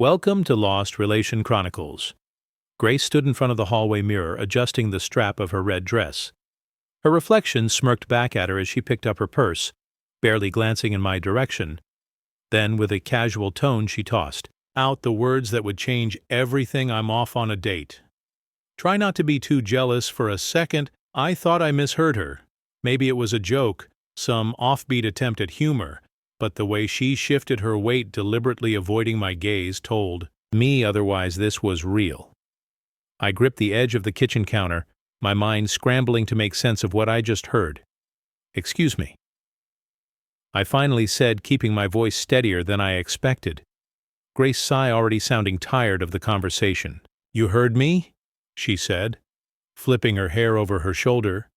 Welcome to Lost Relation Chronicles. Grace stood in front of the hallway mirror, adjusting the strap of her red dress. Her reflection smirked back at her as she picked up her purse, barely glancing in my direction. Then, with a casual tone, she tossed out the words that would change everything. I'm off on a date. Try not to be too jealous. For a second, I thought I misheard her. Maybe it was a joke, some offbeat attempt at humor, but the way she shifted her weight, deliberately avoiding my gaze, told me otherwise. This was real. I gripped the edge of the kitchen counter, my mind scrambling to make sense of what I just heard. "Excuse me," I finally said, keeping my voice steadier than I expected. Grace sigh, already sounding tired of the conversation. "You heard me?" she said, flipping her hair over her shoulder.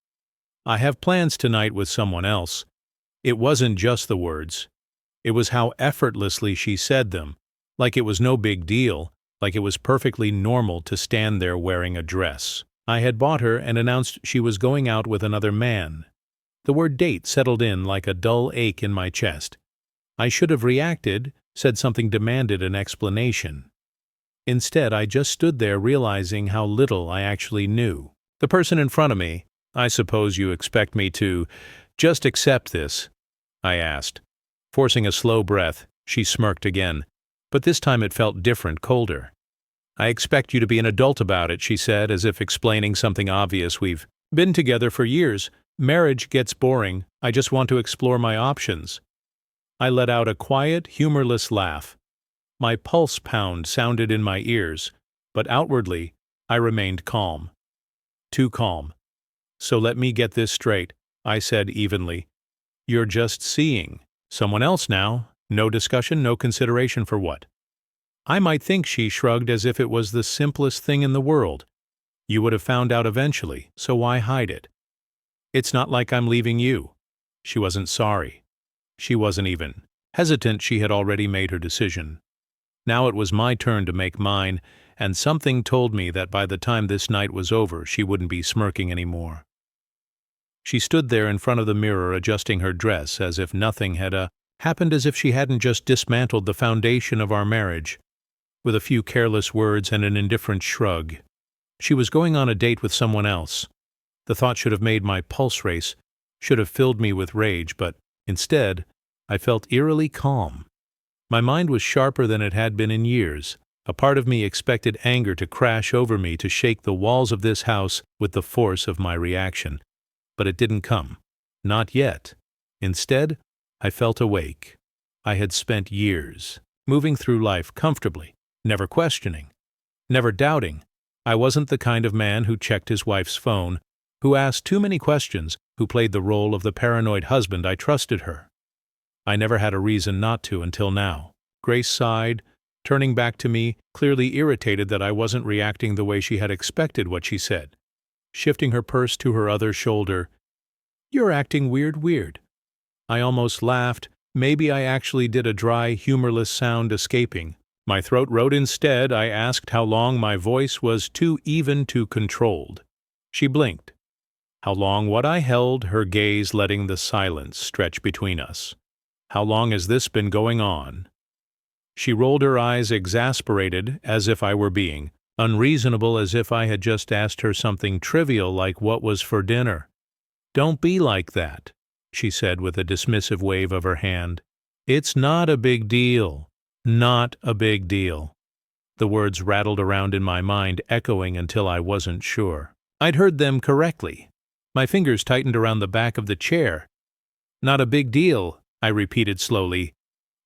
"I have plans tonight with someone else." It wasn't just the words. It was how effortlessly she said them, like it was no big deal, like it was perfectly normal to stand there wearing a dress. I had bought her and announced she was going out with another man. The word date settled in like a dull ache in my chest. I should have reacted, said something, demanded an explanation. Instead, I just stood there, realizing how little I actually knew. The person in front of me, "I suppose you expect me to just accept this?" I asked. Forcing a slow breath, she smirked again, but this time it felt different, colder. "I expect you to be an adult about it," she said, as if explaining something obvious. "We've been together for years. Marriage gets boring. I just want to explore my options." I let out a quiet, humorless laugh. My pulse pound sounded in my ears, but outwardly, I remained calm. Too calm. "So let me get this straight," I said evenly. "You're just seeing someone else now? No discussion, no consideration for what?" "I might think," she shrugged, as if it was the simplest thing in the world. "You would have found out eventually, so why hide it?" "It's not like I'm leaving you." She wasn't sorry. She wasn't even hesitant. She had already made her decision. Now it was my turn to make mine, and something told me that by the time this night was over, she wouldn't be smirking anymore. She stood there in front of the mirror, adjusting her dress, as if nothing had happened, as if she hadn't just dismantled the foundation of our marriage. With a few careless words and an indifferent shrug, she was going on a date with someone else. The thought should have made my pulse race, should have filled me with rage, but instead, I felt eerily calm. My mind was sharper than it had been in years. A part of me expected anger to crash over me, to shake the walls of this house with the force of my reaction. But it didn't come. Not yet. Instead, I felt awake. I had spent years moving through life comfortably, never questioning, never doubting. I wasn't the kind of man who checked his wife's phone, who asked too many questions, who played the role of the paranoid husband. I trusted her. I never had a reason not to until now. Grace sighed, turning back to me, clearly irritated that I wasn't reacting the way she had expected. What she said, shifting her purse to her other shoulder, "You're acting weird." I almost laughed. Maybe I actually did, a dry, humorless sound escaping. My throat wrote. Instead, I asked how long. My voice was too even, too controlled. She blinked. How long? What? I held her gaze, letting the silence stretch between us. "How long has this been going on?" She rolled her eyes, exasperated, as if I were being unreasonable, as if I had just asked her something trivial like what was for dinner. "Don't be like that," she said with a dismissive wave of her hand. "It's not a big deal. Not a big deal." The words rattled around in my mind, echoing until I wasn't sure I'd heard them correctly. My fingers tightened around the back of the chair. "Not a big deal," I repeated slowly.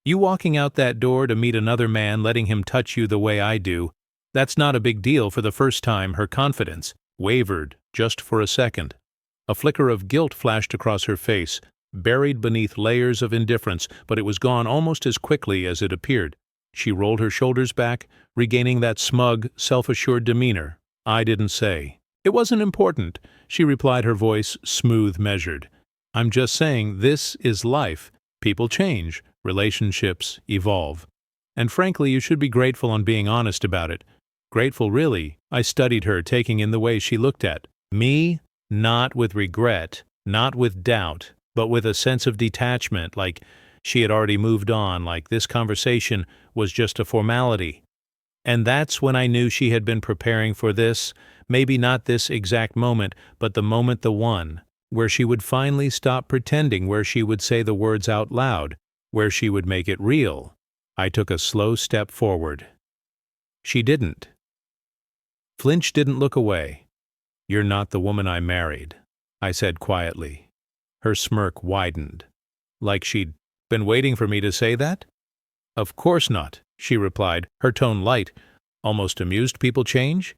"You walking out that door to meet another man, letting him touch you the way I do, that's not a big deal." For the first time, her confidence wavered just for a second. A flicker of guilt flashed across her face, buried beneath layers of indifference, but it was gone almost as quickly as it appeared. She rolled her shoulders back, regaining that smug, self-assured demeanor. "I didn't say." "It wasn't important," she replied, her voice smooth, measured. "I'm just saying this is life. People change, relationships evolve. And frankly, you should be grateful on being honest about it." "Grateful, really?" I studied her, taking in the way she looked at me, not with regret, not with doubt, but with a sense of detachment, like she had already moved on, like this conversation was just a formality. And that's when I knew she had been preparing for this, maybe not this exact moment, but the moment, the one, where she would finally stop pretending, where she would say the words out loud, where she would make it real. I took a slow step forward. She didn't. Flinch didn't look away. "You're not the woman I married," I said quietly. Her smirk widened, like she'd been waiting for me to say that. "Of course not," she replied, her tone light, almost amused. "People change?"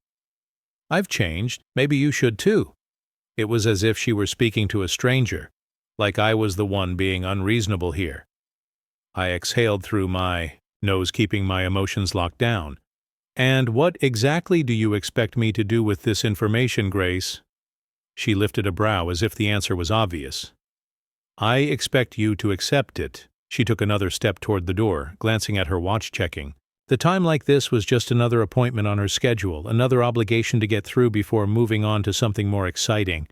"I've changed. Maybe you should too." It was as if she were speaking to a stranger, like I was the one being unreasonable here. I exhaled through my nose, keeping my emotions locked down. "And what exactly do you expect me to do with this information, Grace?" She lifted a brow as if the answer was obvious. "I expect you to accept it." She took another step toward the door, glancing at her watch, checking. The time like this was just another appointment on her schedule, another obligation to get through before moving on to something more exciting.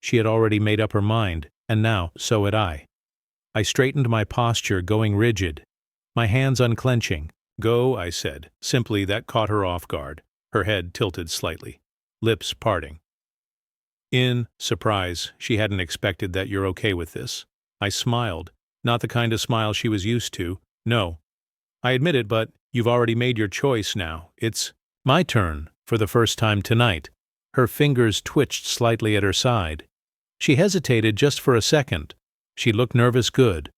She had already made up her mind, and now so had I. I straightened my posture, going rigid, my hands unclenching. "Go," I said. Simply, that caught her off guard, her head tilted slightly, lips parting. In surprise, she hadn't expected that. "You're okay with this?" I smiled, not the kind of smile she was used to. "No. I admit it, but you've already made your choice now. It's my turn for the first time tonight." Her fingers twitched slightly at her side. She hesitated just for a second. She looked nervous. Good.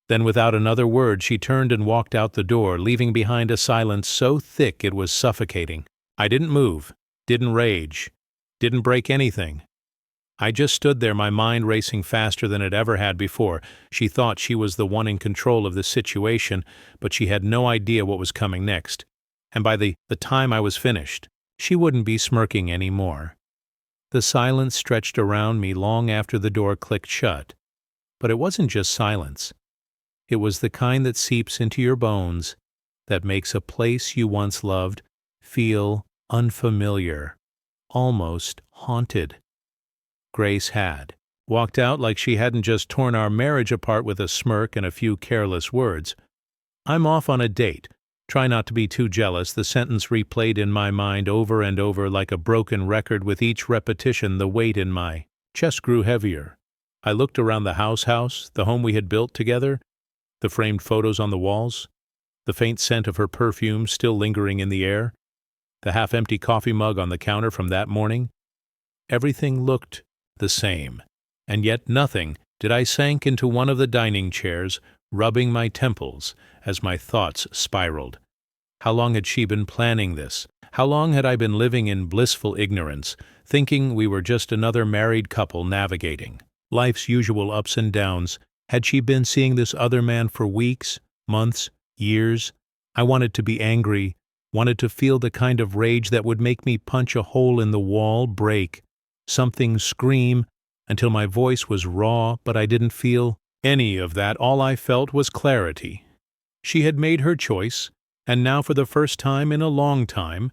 Then without another word she turned and walked out the door, leaving behind a silence so thick it was suffocating. I didn't move, didn't rage, didn't break anything. I just stood there, my mind racing faster than it ever had before. She thought she was the one in control of the situation, but she had no idea what was coming next. And by the time I was finished, she wouldn't be smirking anymore. The silence stretched around me long after the door clicked shut. But it wasn't just silence. It was the kind that seeps into your bones, that makes a place you once loved feel unfamiliar, almost haunted. Grace had walked out like she hadn't just torn our marriage apart with a smirk and a few careless words. "I'm off on a date. Try not to be too jealous." The sentence replayed in my mind over and over like a broken record. With each repetition, the weight in my chest grew heavier. I looked around the house, the home we had built together, the framed photos on the walls, the faint scent of her perfume still lingering in the air, the half-empty coffee mug on the counter from that morning. Everything looked the same, and yet nothing. I sank into one of the dining chairs, rubbing my temples as my thoughts spiraled. How long had she been planning this? How long had I been living in blissful ignorance, thinking we were just another married couple navigating life's usual ups and downs? Had she been seeing this other man for weeks, months, years? I wanted to be angry, wanted to feel the kind of rage that would make me punch a hole in the wall, break something, scream, until my voice was raw, but I didn't feel any of that. All I felt was clarity. She had made her choice, and now for the first time in a long time,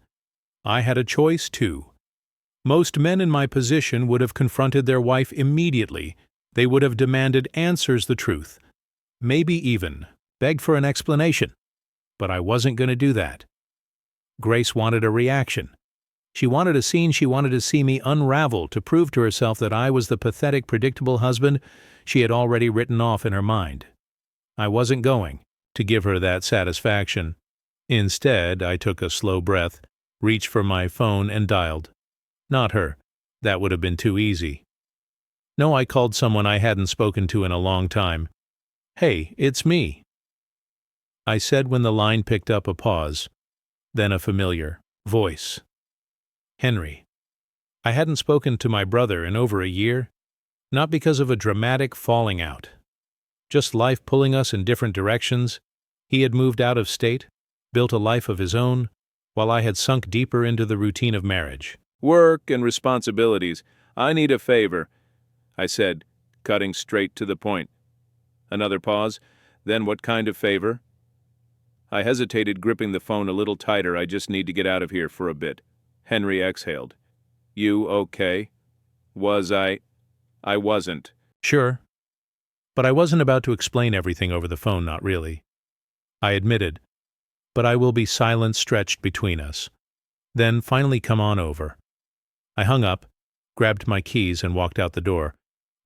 I had a choice too. Most men in my position would have confronted their wife immediately. They would have demanded answers, the truth. Maybe even begged for an explanation. But I wasn't going to do that. Grace wanted a reaction. She wanted a scene. She wanted to see me unravel, to prove to herself that I was the pathetic, predictable husband she had already written off in her mind. I wasn't going to give her that satisfaction. Instead, I took a slow breath, reached for my phone, and dialed. Not her. That would have been too easy. No, I called someone I hadn't spoken to in a long time. "Hey, it's me," I said when the line picked up. A pause, then a familiar voice. "Henry." I hadn't spoken to my brother in over a year, not because of a dramatic falling out. Just life pulling us in different directions. He had moved out of state, built a life of his own, while I had sunk deeper into the routine of marriage. "Work and responsibilities. I need a favor," I said, cutting straight to the point. Another pause. Then, "What kind of favor?" I hesitated, gripping the phone a little tighter. "I just need to get out of here for a bit." Henry exhaled. "You okay?" "Was I?" "I wasn't." "Sure." But I wasn't about to explain everything over the phone, not really. I admitted, but I will be silence stretched between us. Then finally come on over. I hung up, grabbed my keys and walked out the door,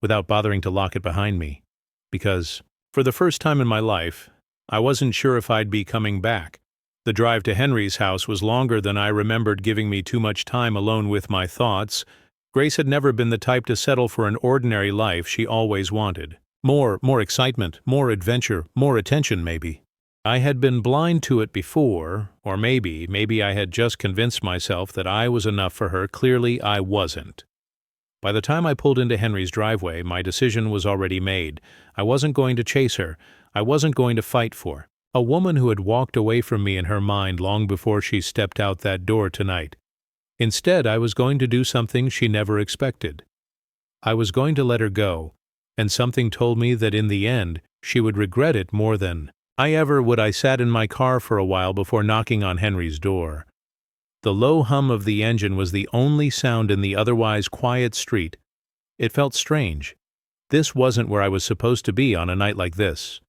without bothering to lock it behind me, because, for the first time in my life, I wasn't sure if I'd be coming back. The drive to Henry's house was longer than I remembered, giving me too much time alone with my thoughts. Grace had never been the type to settle for an ordinary life. She always wanted more excitement, more adventure, more attention maybe. I had been blind to it before, or maybe I had just convinced myself that I was enough for her. Clearly I wasn't. By the time I pulled into Henry's driveway, my decision was already made. I wasn't going to chase her. I wasn't going to fight for a woman who had walked away from me in her mind long before she stepped out that door tonight. Instead, I was going to do something she never expected. I was going to let her go, and something told me that in the end, she would regret it more than I ever would. I sat in my car for a while before knocking on Henry's door. The low hum of the engine was the only sound in the otherwise quiet street. It felt strange. This wasn't where I was supposed to be on a night like this.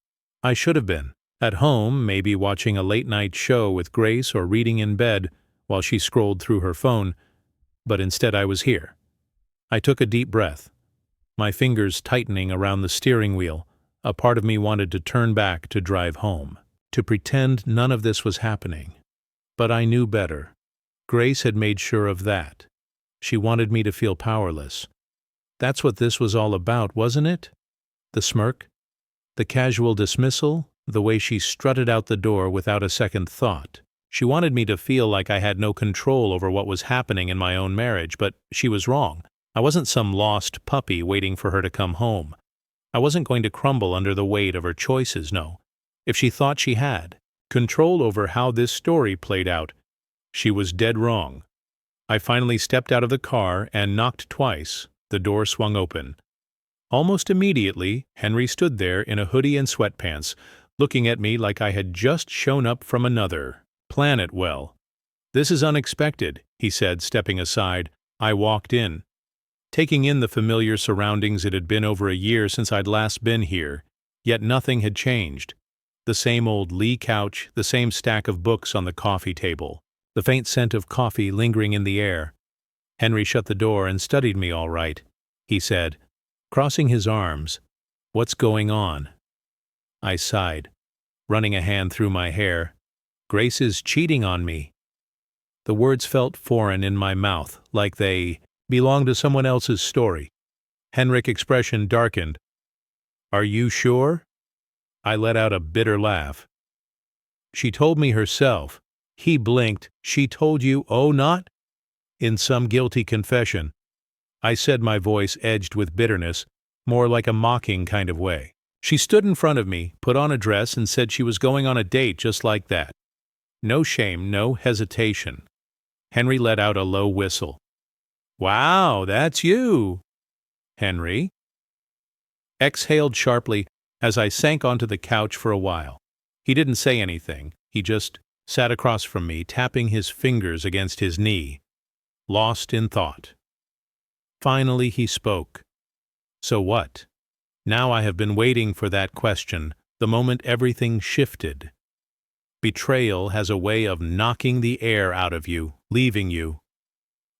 I should have been at home, maybe watching a late-night show with Grace or reading in bed while she scrolled through her phone, but instead I was here. I took a deep breath, my fingers tightening around the steering wheel. A part of me wanted to turn back to drive home, to pretend none of this was happening. But I knew better. Grace had made sure of that. She wanted me to feel powerless. That's what this was all about, wasn't it? The smirk, the casual dismissal, the way she strutted out the door without a second thought. She wanted me to feel like I had no control over what was happening in my own marriage, but she was wrong. I wasn't some lost puppy waiting for her to come home. I wasn't going to crumble under the weight of her choices, no. If she thought she had control over how this story played out, she was dead wrong. I finally stepped out of the car and knocked twice. The door swung open. Almost immediately, Henry stood there in a hoodie and sweatpants, looking at me like I had just shown up from another planet. Well, this is unexpected, he said, stepping aside. I walked in, taking in the familiar surroundings. It had been over a year since I'd last been here, yet nothing had changed. The same old Lee couch, the same stack of books on the coffee table, the faint scent of coffee lingering in the air. Henry shut the door and studied me. All right, he said, crossing his arms. What's going on? I sighed, running a hand through my hair. Grace is cheating on me. The words felt foreign in my mouth, like they belonged to someone else's story. Henrik's expression darkened. Are you sure? I let out a bitter laugh. She told me herself. He blinked. She told you, oh, not? In some guilty confession. I said, my voice edged with bitterness, more like a mocking kind of way. She stood in front of me, put on a dress, and said she was going on a date just like that. No shame, no hesitation. Henry let out a low whistle. Wow, that's you, Henry. Exhaled sharply as I sank onto the couch for a while. He didn't say anything. He just sat across from me, tapping his fingers against his knee, lost in thought. Finally he spoke. So what? Now I have been waiting for that question, the moment everything shifted. Betrayal has a way of knocking the air out of you, leaving you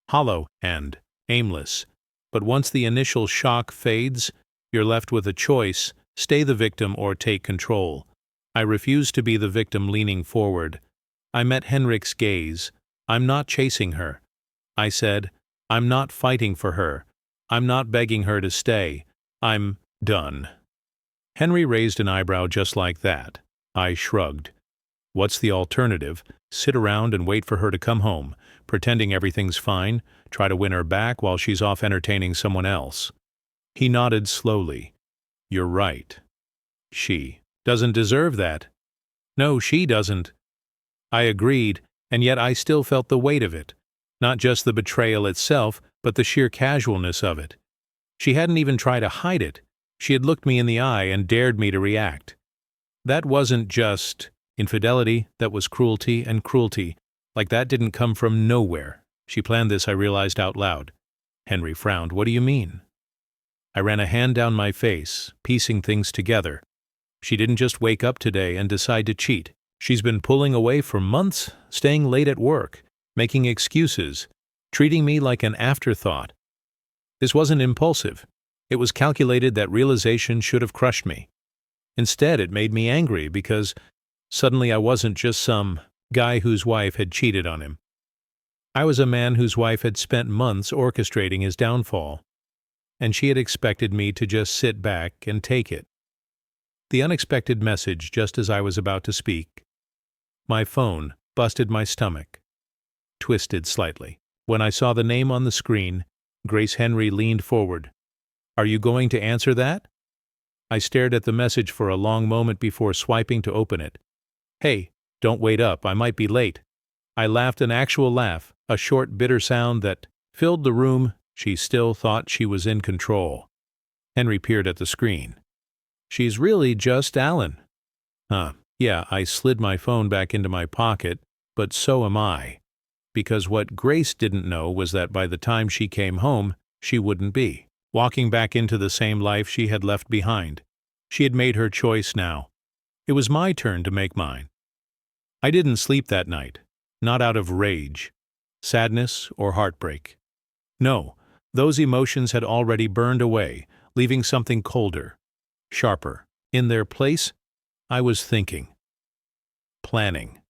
hollow and aimless. But once the initial shock fades, you're left with a choice: stay the victim or take control. I refused to be the victim, leaning forward. I met Henrik's gaze. I'm not chasing her. I said, I'm not fighting for her. I'm not begging her to stay. I'm done. Henry raised an eyebrow just like that. I shrugged. What's the alternative? Sit around and wait for her to come home, pretending everything's fine, try to win her back while she's off entertaining someone else. He nodded slowly. You're right. She doesn't deserve that. No, she doesn't. I agreed, and yet I still felt the weight of it. Not just the betrayal itself, but the sheer casualness of it. She hadn't even tried to hide it. She had looked me in the eye and dared me to react. That wasn't just infidelity, that was cruelty, and cruelty, like that didn't come from nowhere. She planned this, I realized out loud. Henry frowned. What do you mean? I ran a hand down my face, piecing things together. She didn't just wake up today and decide to cheat. She's been pulling away for months, staying late at work, making excuses, treating me like an afterthought. This wasn't impulsive. It was calculated. That realization should have crushed me. Instead, it made me angry because suddenly I wasn't just some guy whose wife had cheated on him. I was a man whose wife had spent months orchestrating his downfall, and she had expected me to just sit back and take it. The unexpected message just as I was about to speak. My phone busted my stomach, twisted slightly. When I saw the name on the screen, Grace Henry leaned forward. "Are you going to answer that?" I stared at the message for a long moment before swiping to open it. "Hey, don't wait up, I might be late." I laughed an actual laugh, a short, bitter sound that filled the room. She still thought she was in control. Henry peered at the screen. "She's really just Alan." Yeah, I slid my phone back into my pocket, but so am I. Because what Grace didn't know was that by the time she came home, she wouldn't be walking back into the same life she had left behind. She had made her choice now. It was my turn to make mine. I didn't sleep that night, not out of rage, sadness, or heartbreak. No, those emotions had already burned away, leaving something colder, sharper. In their place, I was thinking. Planning.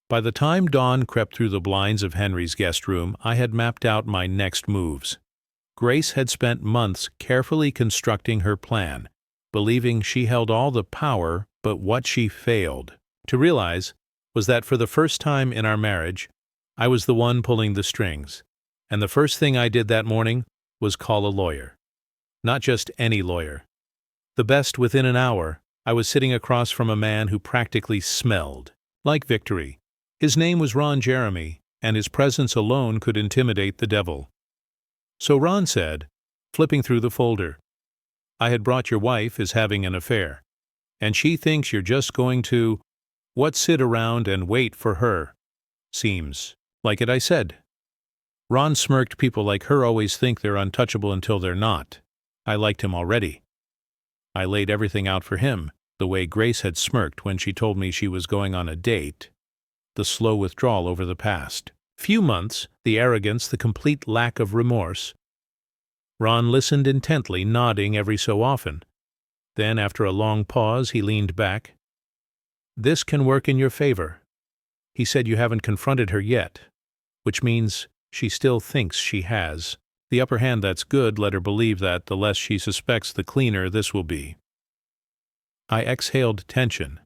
By the time dawn crept through the blinds of Henry's guest room, I had mapped out my next moves. Grace had spent months carefully constructing her plan, believing she held all the power, but what she failed to realize was that for the first time in our marriage, I was the one pulling the strings, and the first thing I did that morning was call a lawyer. Not just any lawyer. The best. Within an hour, I was sitting across from a man who practically smelled like victory. His name was Ron Jeremy, and his presence alone could intimidate the devil. So Ron said, flipping through the folder, "I had brought your wife is having an affair, and she thinks you're just going to, sit around and wait for her. Seems like it," I said. Ron smirked. "People like her always think they're untouchable until they're not." I liked him already. I laid everything out for him, the way Grace had smirked when she told me she was going on a date, the slow withdrawal over the past few months, the arrogance, the complete lack of remorse. Ron listened intently, nodding every so often. Then, after a long pause, he leaned back. "This can work in your favor." He said, "You haven't confronted her yet, which means she still thinks she has the upper hand. That's good. Let her believe that. The less she suspects, the cleaner this will be." I exhaled tension.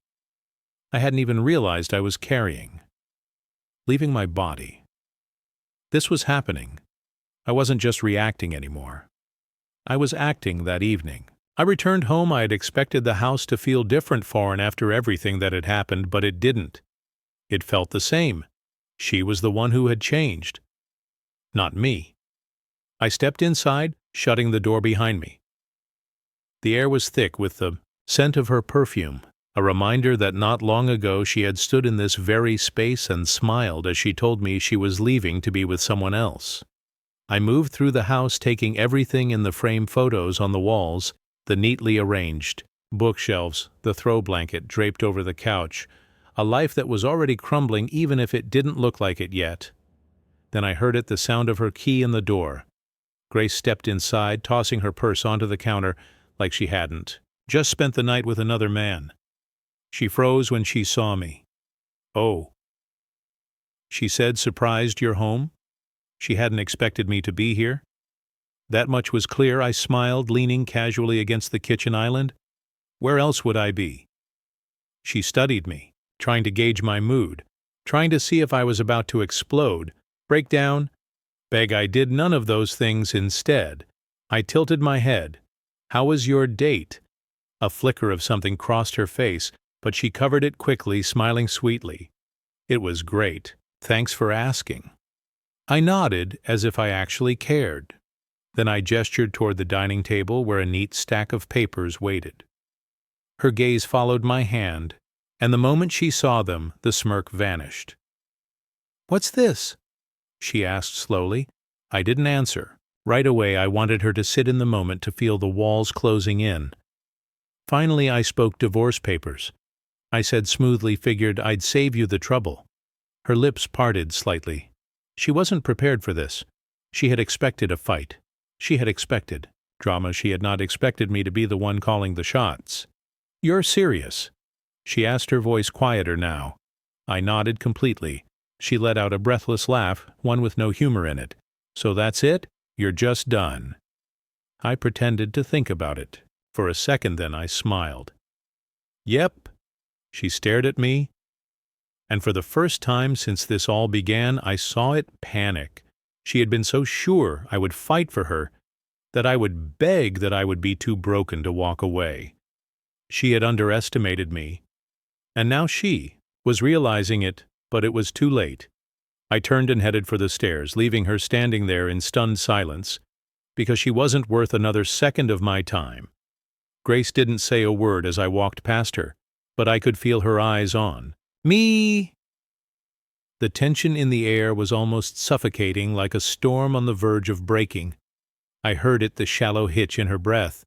I hadn't even realized I was carrying, leaving my body. This was happening. I wasn't just reacting anymore. I was acting that evening. I returned home. I had expected the house to feel different foreign after everything that had happened, but it didn't. It felt the same. She was the one who had changed, not me. I stepped inside, shutting the door behind me. The air was thick with the scent of her perfume, a reminder that not long ago she had stood in this very space and smiled as she told me she was leaving to be with someone else. I moved through the house, taking everything in the frame photos on the walls, the neatly arranged bookshelves, the throw blanket draped over the couch, a life that was already crumbling even if it didn't look like it yet. Then I heard it, the sound of her key in the door. Grace stepped inside, tossing her purse onto the counter like she hadn't just spent the night with another man. She froze when she saw me. "Oh," she said, surprised. "You're home?" She hadn't expected me to be here. That much was clear. I smiled, leaning casually against the kitchen island. Where else would I be? She studied me, trying to gauge my mood, trying to see if I was about to explode, break down, beg. I did none of those things. Instead, I tilted my head. "How was your date?" A flicker of something crossed her face, but she covered it quickly, smiling sweetly. "It was great. Thanks for asking." I nodded as if I actually cared. Then I gestured toward the dining table where a neat stack of papers waited. Her gaze followed my hand, and the moment she saw them, the smirk vanished. "What's this?" she asked slowly. I didn't answer. Right away I wanted her to sit in the moment, to feel the walls closing in. Finally I spoke. "Divorce papers." I said smoothly, figured I'd save you the trouble. Her lips parted slightly. She wasn't prepared for this. She had expected a fight. She had expected drama. She had not expected me to be the one calling the shots. "You're serious?" she asked, her voice quieter now. I nodded completely. She let out a breathless laugh, one with no humor in it. "So that's it? You're just done?" I pretended to think about it. For a second then I smiled. "Yep." She stared at me, and for the first time since this all began, I saw it panic. She had been so sure I would fight for her, that I would beg that I would be too broken to walk away. She had underestimated me, and now she was realizing it, but it was too late. I turned and headed for the stairs, leaving her standing there in stunned silence, because she wasn't worth another second of my time. Grace didn't say a word as I walked past her, but I could feel her eyes on me. The tension in the air was almost suffocating, like a storm on the verge of breaking. I heard it, the shallow hitch in her breath,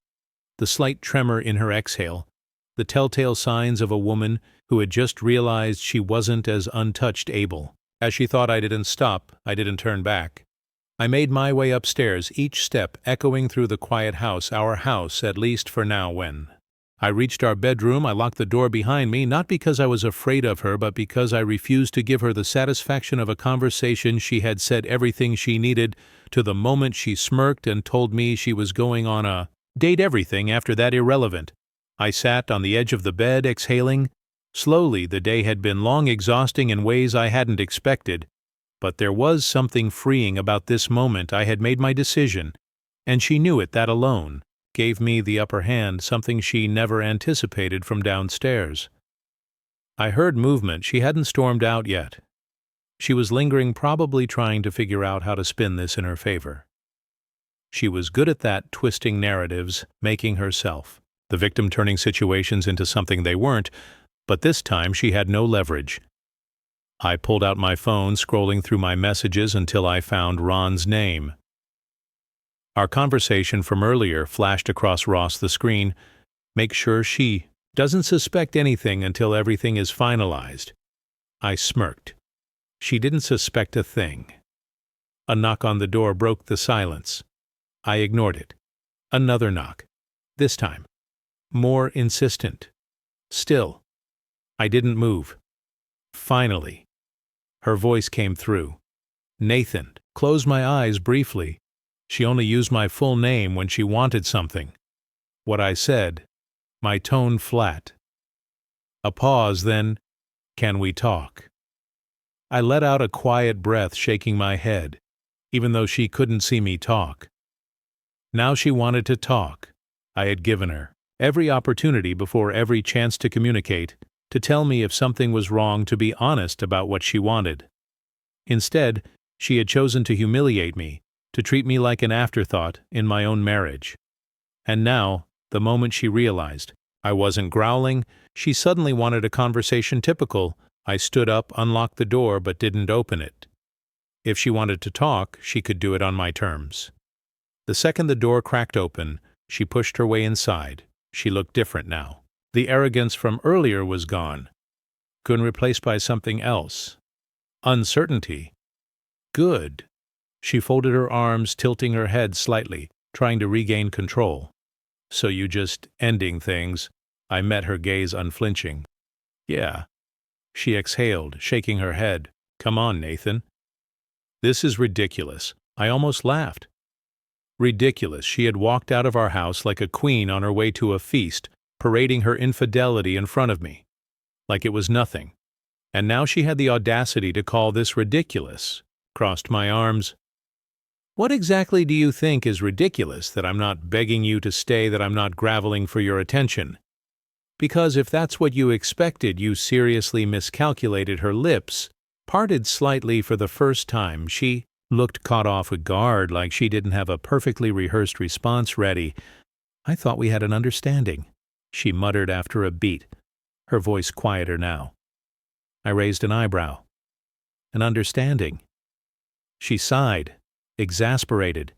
the slight tremor in her exhale, the telltale signs of a woman who had just realized she wasn't as untouched able. As she thought I didn't stop, I didn't turn back. I made my way upstairs, each step echoing through the quiet house, our house, at least for now. When I reached our bedroom, I locked the door behind me, not because I was afraid of her, but because I refused to give her the satisfaction of a conversation. She had said everything she needed to the moment she smirked and told me she was going on a date. Everything after that irrelevant. I sat on the edge of the bed, exhaling. Slowly, the day had been long, exhausting in ways I hadn't expected. But there was something freeing about this moment. I had made my decision, and she knew it. That alone gave me the upper hand, something she never anticipated from downstairs. I heard movement. She hadn't stormed out yet. She was lingering, probably trying to figure out how to spin this in her favor. She was good at that, twisting narratives, making herself the victim, turning situations into something they weren't, but this time she had no leverage. I pulled out my phone, scrolling through my messages until I found Ron's name. Our conversation from earlier flashed across Ross the screen. "Make sure she doesn't suspect anything until everything is finalized." I smirked. She didn't suspect a thing. A knock on the door broke the silence. I ignored it. Another knock. This time, more insistent. Still, I didn't move. Finally, her voice came through. "Nathan." Closed my eyes briefly. She only used my full name when she wanted something. What I said, my tone flat. A pause, then, "Can we talk?" I let out a quiet breath, shaking my head, even though she couldn't see me talk. Now she wanted to talk. I had given her every opportunity before every chance to communicate, to tell me if something was wrong, to be honest about what she wanted. Instead, she had chosen to humiliate me, to treat me like an afterthought in my own marriage. And now, the moment she realized I wasn't growling, she suddenly wanted a conversation. Typical. I stood up, unlocked the door, but didn't open it. If she wanted to talk, she could do it on my terms. The second the door cracked open, she pushed her way inside. She looked different now. The arrogance from earlier was gone, replaced by something else. Uncertainty. Good. She folded her arms, tilting her head slightly, trying to regain control. "So you just ending things?" I met her gaze, unflinching. "Yeah." She exhaled, shaking her head. "Come on, Nathan." This is ridiculous. I almost laughed. Ridiculous. She had walked out of our house like a queen on her way to a feast, parading her infidelity in front of me, like it was nothing. And now she had the audacity to call this ridiculous. Crossed my arms. "What exactly do you think is ridiculous? That I'm not begging you to stay, that I'm not groveling for your attention? Because if that's what you expected, you seriously miscalculated." Her lips parted slightly for the first time. She looked caught off guard, like she didn't have a perfectly rehearsed response ready. "I thought we had an understanding," she muttered after a beat, her voice quieter now. I raised an eyebrow. "An understanding?" She sighed, exasperated.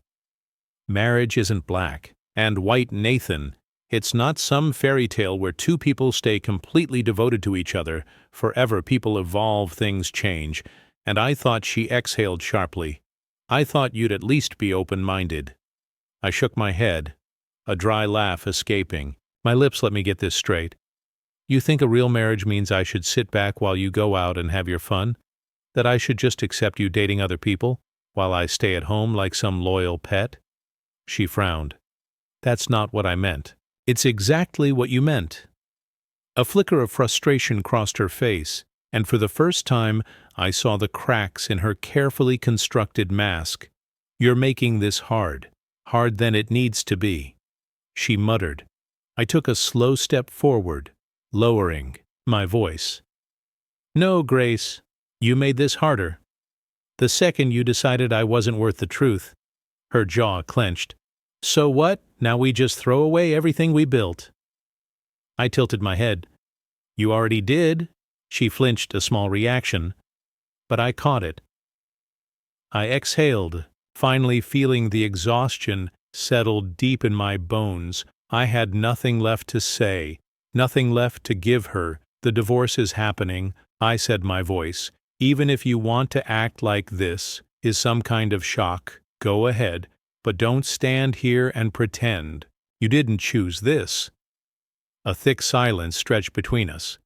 "Marriage isn't black and white, Nathan. It's not some fairy tale where two people stay completely devoted to each other. Forever people evolve, things change. And I thought, she exhaled sharply. I thought you'd at least be open-minded. I shook my head, a dry laugh escaping. My lips let me get this straight. You think a real marriage means I should sit back while you go out and have your fun? That I should just accept you dating other people, while I stay at home like some loyal pet? She frowned. That's not what I meant. It's exactly what you meant. A flicker of frustration crossed her face, and for the first time I saw the cracks in her carefully constructed mask. You're making this hard than it needs to be, she muttered. I took a slow step forward, lowering my voice. No, Grace, you made this harder. The second you decided I wasn't worth the truth. Her jaw clenched. So what? Now we just throw away everything we built. I tilted my head. You already did. She flinched, a small reaction, but I caught it. I exhaled, finally feeling the exhaustion settle deep in my bones. I had nothing left to say, nothing left to give her. The divorce is happening, I said, my voice. Even if you want to act like this is some kind of shock, go ahead, but don't stand here and pretend. You didn't choose this. A thick silence stretched between us.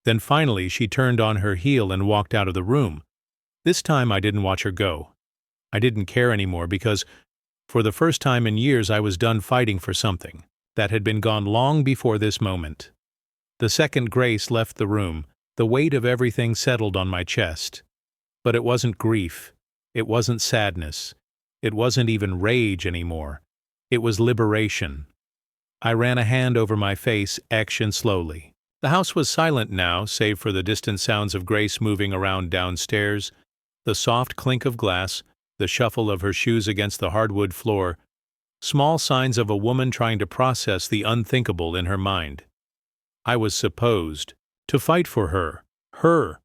Then finally she turned on her heel and walked out of the room. This time I didn't watch her go. I didn't care anymore because, for the first time in years, I was done fighting for something that had been gone long before this moment. The second Grace left the room, the weight of everything settled on my chest. But it wasn't grief. It wasn't sadness. It wasn't even rage anymore. It was liberation. I ran a hand over my face, action slowly. The house was silent now, save for the distant sounds of Grace moving around downstairs, the soft clink of glass, the shuffle of her shoes against the hardwood floor, small signs of a woman trying to process the unthinkable in her mind. I was supposed to fight for her. Her.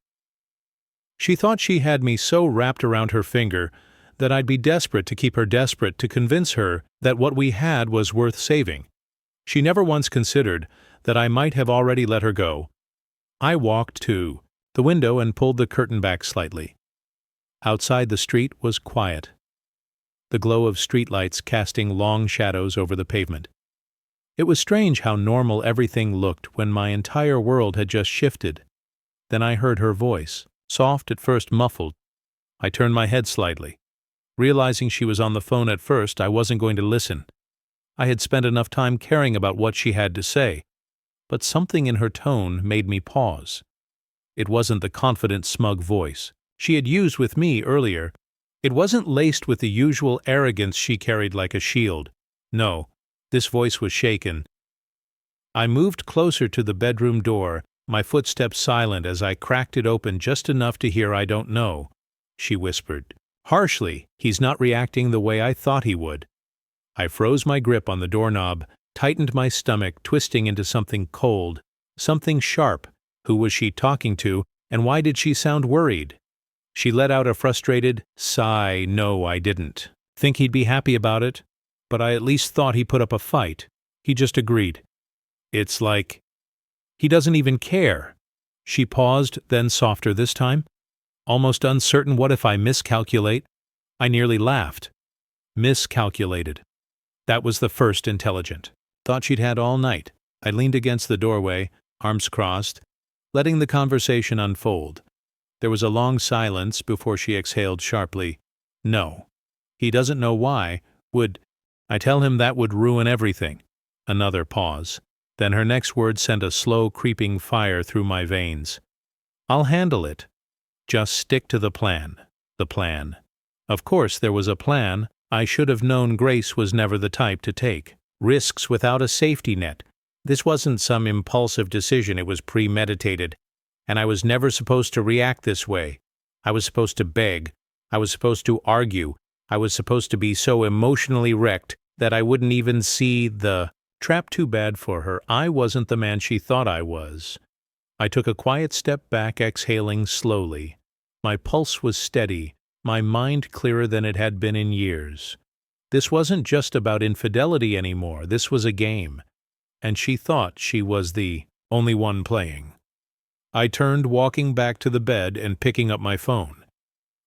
She thought she had me so wrapped around her finger that I'd be desperate to keep her desperate, to convince her that what we had was worth saving. She never once considered that I might have already let her go. I walked to the window and pulled the curtain back slightly. Outside, the street was quiet, the glow of streetlights casting long shadows over the pavement. It was strange how normal everything looked when my entire world had just shifted. Then I heard her voice, soft at first, muffled. I turned my head slightly. Realizing she was on the phone at first, I wasn't going to listen. I had spent enough time caring about what she had to say. But something in her tone made me pause. It wasn't the confident, smug voice she had used with me earlier. It wasn't laced with the usual arrogance she carried like a shield. No, this voice was shaken. I moved closer to the bedroom door, my footsteps silent as I cracked it open just enough to hear, "I don't know," she whispered. Harshly, "He's not reacting the way I thought he would." I froze my grip on the doorknob, tightened my stomach, twisting into something cold, something sharp. Who was she talking to, and why did she sound worried? She let out a frustrated sigh. No, I didn't think he'd be happy about it, but I at least thought he put up a fight. He just agreed. It's like he doesn't even care. She paused, then softer this time, almost uncertain. What if I miscalculate? I nearly laughed. Miscalculated. That was the first intelligent thought she'd had all night. I leaned against the doorway, arms crossed, letting the conversation unfold. There was a long silence before she exhaled sharply. No. He doesn't know why. Would I tell him that would ruin everything? Another pause. Then her next word sent a slow creeping fire through my veins. I'll handle it. Just stick to the plan. The plan. Of course there was a plan. I should have known Grace was never the type to take risks without a safety net. This wasn't some impulsive decision, it was premeditated. And I was never supposed to react this way. I was supposed to beg. I was supposed to argue. I was supposed to be so emotionally wrecked that I wouldn't even see the trap. Too bad for her. I wasn't the man she thought I was. I took a quiet step back, exhaling slowly. My pulse was steady, my mind clearer than it had been in years. This wasn't just about infidelity anymore. This was a game. and she thought she was the only one playing. I turned, walking back to the bed and picking up my phone.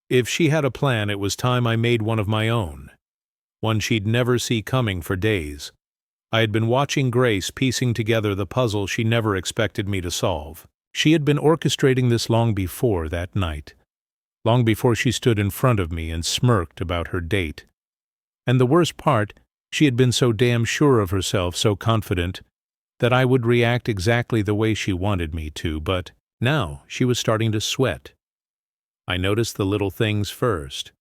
If she had a plan, it was time I made one of my own. One she'd never see coming for days. I had been watching Grace piecing together the puzzle she never expected me to solve. She had been orchestrating this long before that night. Long before she stood in front of me and smirked about her date. And the worst part, she had been so damn sure of herself, so confident, that I would react exactly the way she wanted me to, but now she was starting to sweat. I noticed the little things first.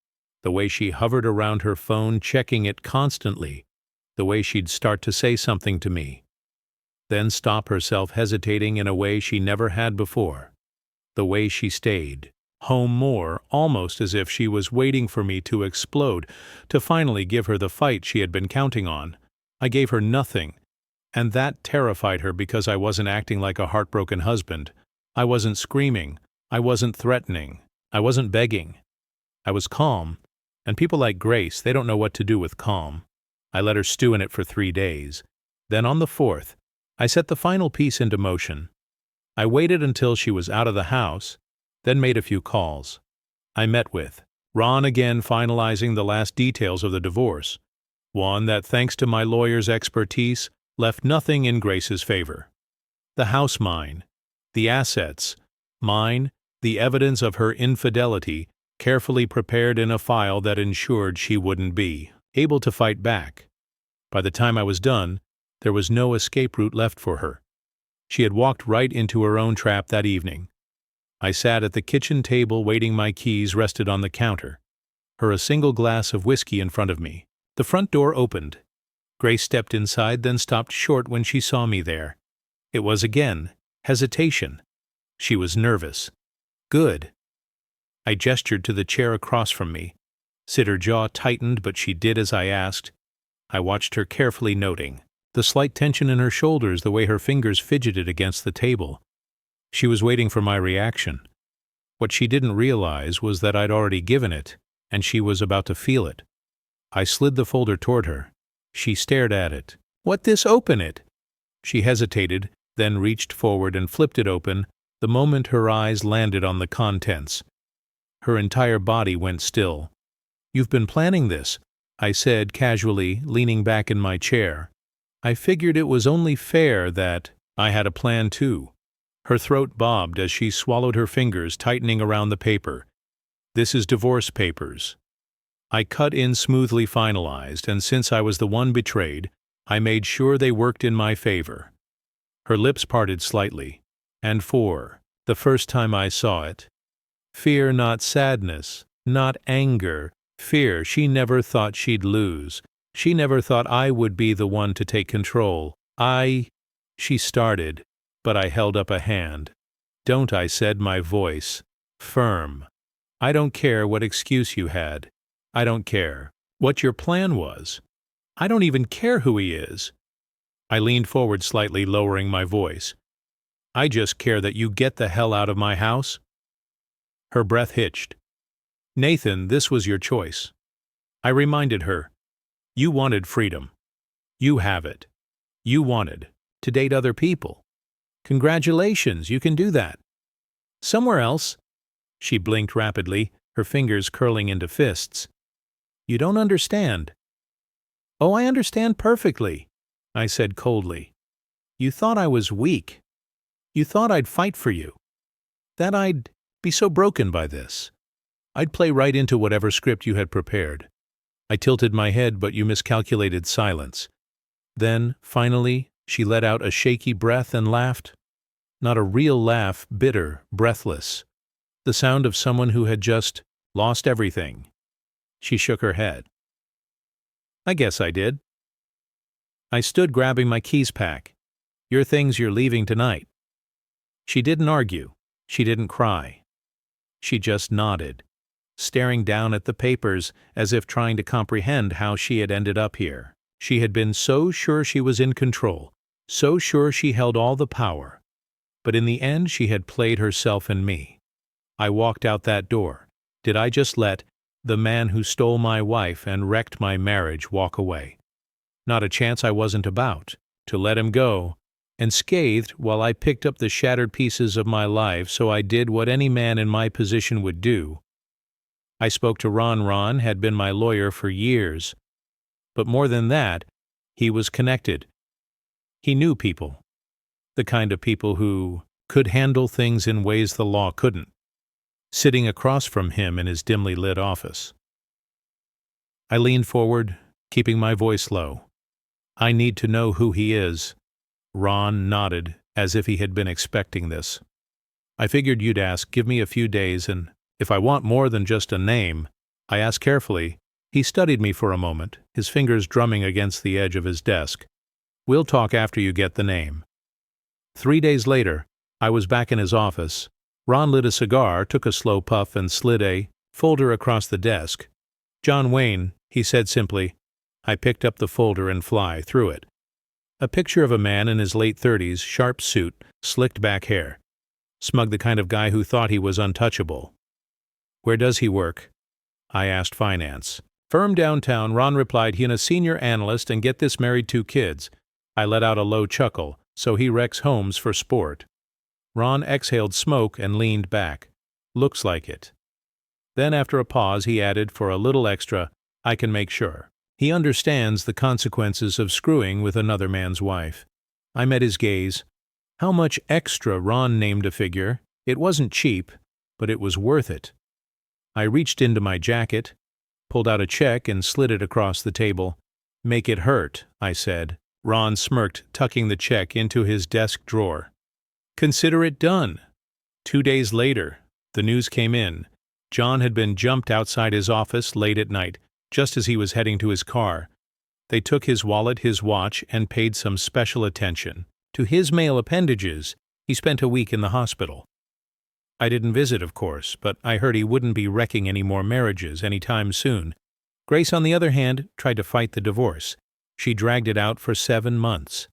The way she hovered around her phone, checking it constantly. The way she'd start to say something to me. Then stop herself, hesitating in a way she never had before. The way she stayed home more, almost as if she was waiting for me to explode, to finally give her the fight she had been counting on. I gave her nothing, and that terrified her because I wasn't acting like a heartbroken husband. I wasn't screaming. I wasn't threatening. I wasn't begging. I was calm, and people like Grace, they don't know what to do with calm. I let her stew in it for 3 days. Then on the 4th, I set the final piece into motion. I waited until she was out of the house, then made a few calls. I met with Ron again, finalizing the last details of the divorce, one that, thanks to my lawyer's expertise, left nothing in Grace's favor. The house mine, the assets mine, the evidence of her infidelity carefully prepared in a file that ensured she wouldn't be able to fight back. By the time I was done, there was no escape route left for her. She had walked right into her own trap that evening. I sat at the kitchen table waiting. My keys rested on the counter. A single glass of whiskey in front of me. The front door opened. Grace stepped inside, then stopped short when she saw me there. It was again hesitation. She was nervous. Good. I gestured to the chair across from me. Her jaw tightened, but she did as I asked. I watched her carefully, noting the slight tension in her shoulders, the way her fingers fidgeted against the table. She was waiting for my reaction. What she didn't realize was that I'd already given it, and she was about to feel it. I slid the folder toward her. She stared at it. "What this? Open it!" She hesitated, then reached forward and flipped it open the moment her eyes landed on the contents. Her entire body went still. "You've been planning this," I said casually, leaning back in my chair. I figured it was only fair that I had a plan too. Her throat bobbed as she swallowed, her fingers tightening around the paper. "This is divorce papers." I cut in smoothly, finalized, and since I was the one betrayed, I made sure they worked in my favor. Her lips parted slightly, and for the first time I saw it. Fear, not sadness, not anger. Fear she never thought she'd lose. She never thought I would be the one to take control. She started, but I held up a hand. "Don't," I said, my voice firm. "I don't care what excuse you had. I don't care what your plan was. I don't even care who he is." I leaned forward slightly, lowering my voice. "I just care that you get the hell out of my house." Her breath hitched. "Nathan, this was your choice." I reminded her. "You wanted freedom. You have it. You wanted to date other people. Congratulations, you can do that. Somewhere else." She blinked rapidly, her fingers curling into fists. "You don't understand." "Oh, I understand perfectly," I said coldly. "You thought I was weak. You thought I'd fight for you. That I'd be so broken by this. I'd play right into whatever script you had prepared." I tilted my head, but you miscalculated silence. Then, finally, she let out a shaky breath and laughed. Not a real laugh, bitter, breathless. The sound of someone who had just lost everything. She shook her head. "I guess I did." I stood, grabbing my keys pack. "Your things, you're leaving tonight." She didn't argue. She didn't cry. She just nodded, staring down at the papers as if trying to comprehend how she had ended up here. She had been so sure she was in control, so sure she held all the power. But in the end, she had played herself and me. I walked out that door. Did I just let the man who stole my wife and wrecked my marriage walk away? Not a chance. I wasn't about to let him go, and scathed while I picked up the shattered pieces of my life, so I did what any man in my position would do. I spoke to Ron. Ron had been my lawyer for years. But more than that, he was connected. He knew people. The kind of people who could handle things in ways the law couldn't. Sitting across from him in his dimly lit office. I leaned forward, keeping my voice low. I need to know who he is. Ron nodded, as if he had been expecting this. I figured you'd ask, give me a few days, and if I want more than just a name, I asked carefully. He studied me for a moment, his fingers drumming against the edge of his desk. We'll talk after you get the name. 3 days later, I was back in his office. Ron lit a cigar, took a slow puff, and slid a folder across the desk. John Wayne, he said simply. I picked up the folder and fly through it. A picture of a man in his late 30s, sharp suit, slicked back hair. Smug, the kind of guy who thought he was untouchable. Where does he work? I asked finance. Firm downtown, Ron replied. He and a senior analyst, and get this, married 2 kids. I let out a low chuckle. So he wrecks homes for sport. Ron exhaled smoke and leaned back. Looks like it. Then after a pause he added, for a little extra, I can make sure. He understands the consequences of screwing with another man's wife. I met his gaze. How much extra? Ron named a figure. It wasn't cheap, but it was worth it. I reached into my jacket, pulled out a check and slid it across the table. Make it hurt, I said. Ron smirked, tucking the check into his desk drawer. Consider it done. 2 days later, the news came in. John had been jumped outside his office late at night, just as he was heading to his car. They took his wallet, his watch, and paid some special attention. To his male appendages, he spent a week in the hospital. I didn't visit, of course, but I heard he wouldn't be wrecking any more marriages any time soon. Grace, on the other hand, tried to fight the divorce. She dragged it out for 7 months.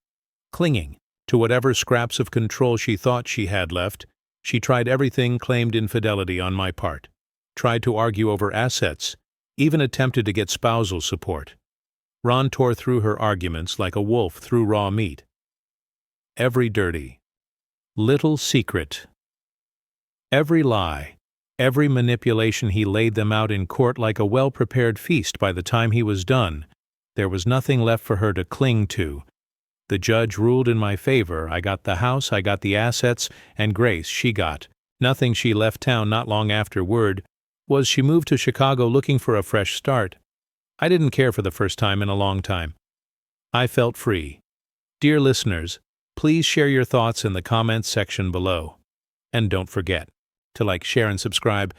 Clinging to whatever scraps of control she thought she had left, she tried everything, claimed infidelity on my part, tried to argue over assets, even attempted to get spousal support. Ron tore through her arguments like a wolf through raw meat. Every dirty little secret, every lie, every manipulation, he laid them out in court like a well-prepared feast. By the time he was done, there was nothing left for her to cling to. The judge ruled in my favor. I got the house, I got the assets, and Grace, she got nothing. She left town not long after. Word was she moved to Chicago looking for a fresh start. I didn't care for the first time in a long time. I felt free. Dear listeners, please share your thoughts in the comments section below. And don't forget to like, share, and subscribe